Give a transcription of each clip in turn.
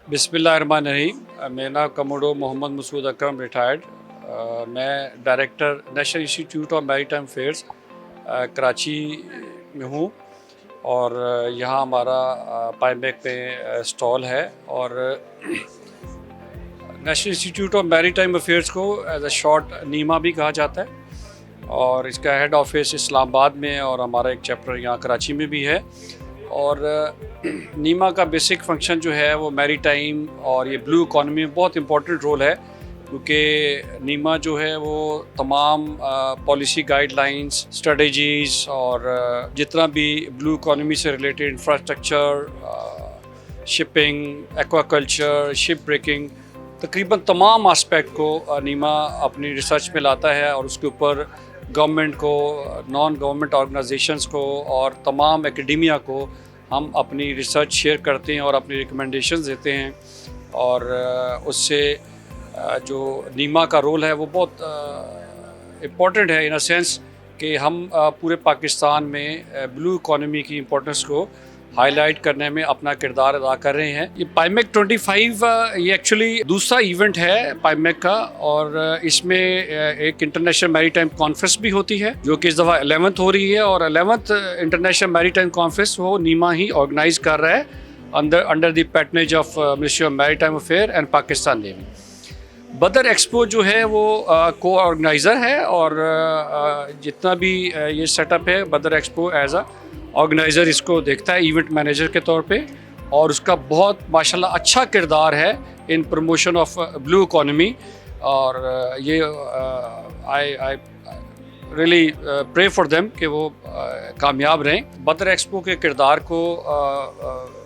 बिस्मिल्लाहिर्रहमानिर्रहीम। मेरा नाम कमोडो मोहम्मद मसूद अकरम रिटायर्ड। मैं director national institute of maritime affairs Karachi में हूँ और यहाँ हमारा पाइमेक पे स्टॉल है और national institute of maritime affairs को एज अ शॉर्ट नीमा भी कहा जाता है और इसका हेड ऑफिस इस्लामाबाद में है और हमारा एक चैप्टर यहाँ कराची में भी है। और नीमा का बेसिक फंक्शन जो है वो मैरीटाइम और ये ब्लू इकॉनमी में बहुत इम्पोर्टेंट रोल है, क्योंकि नीमा जो है वो तमाम पॉलिसी गाइडलाइंस, स्ट्रेटजीज़ और जितना भी ब्लू इकॉनमी से related infrastructure, shipping, aquaculture, ship breaking, तकरीबन तमाम आस्पेक्ट को नीमा अपनी रिसर्च में लाता है और उसके ऊपर गवर्नमेंट को, नॉन गवर्नमेंट ऑर्गेनाइजेशंस को और तमाम एकेडेमिया को हम अपनी रिसर्च शेयर करते हैं और अपनी रिकमेंडेशंस देते हैं। और उससे जो नीमा का रोल है वो बहुत इम्पॉर्टेंट है इन अ सेंस कि हम पूरे पाकिस्तान में ब्लू इकॉनमी की इम्पोर्टेंस को हाईलाइट करने में अपना किरदार अदा कर रहे हैं। ये पाइमेक 25 ये एक्चुअली दूसरा इवेंट है पाइमेक का और इसमें एक इंटरनेशनल मैरीटाइम कॉन्फ्रेंस भी होती है जो कि इस दफ़ा 11th हो रही है और 11th इंटरनेशनल मैरीटाइम कॉन्फ्रेंस वो नीमा ही ऑर्गेनाइज कर रहा है under the patronage of ministry of maritime affair and Pakistan navy. बदर एक्सपो जो है वो को ऑर्गेनाइज़र है और जितना भी ये सेटअप है बदर एक्सपो एज अ ऑर्गेनाइज़र इसको देखता है इवेंट मैनेजर के तौर पे और उसका बहुत माशाल्लाह अच्छा किरदार है in promotion of blue economy. और ये I really pray for them कि वो कामयाब रहें। बदर एक्सपो के किरदार को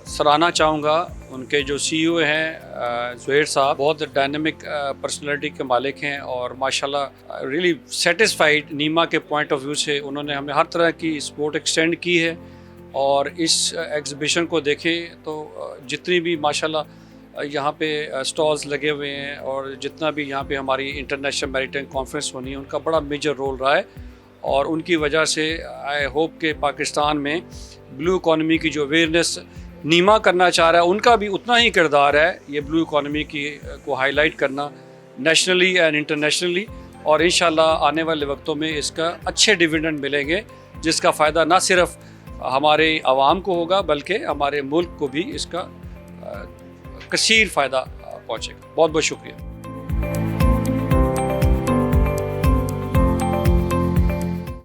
सराहना चाहूँगा। उनके जो CEO हैं ज़ुहैर साहब बहुत डायनेमिक पर्सनालिटी के मालिक हैं और माशाल्लाह रियली सेटिस्फाइड नीमा के पॉइंट ऑफ व्यू से उन्होंने हमें हर तरह की सपोर्ट एक्सटेंड की है। और इस एग्ज़िबिशन को देखें तो जितनी भी माशाल्लाह यहाँ पे स्टॉल्स लगे हुए हैं और जितना भी यहाँ पे हमारी इंटरनेशनल मैरीटाइम कॉन्फ्रेंस होनी है उनका बड़ा मेजर रोल रहा है और उनकी वजह से आई होप कि पाकिस्तान में ब्लू इकॉनमी की जो अवेयरनेस नीमा करना चाह रहा है उनका भी उतना ही किरदार है ये ब्लू इकॉनमी की को हाईलाइट करना नेशनली एंड इंटरनेशनली। और इंशाल्लाह आने वाले वक्तों में इसका अच्छे डिविडेंड मिलेंगे जिसका फ़ायदा ना सिर्फ हमारे आवाम को होगा बल्कि हमारे मुल्क को भी इसका कसीर फ़ायदा पहुँचेगा। बहुत बहुत शुक्रिया।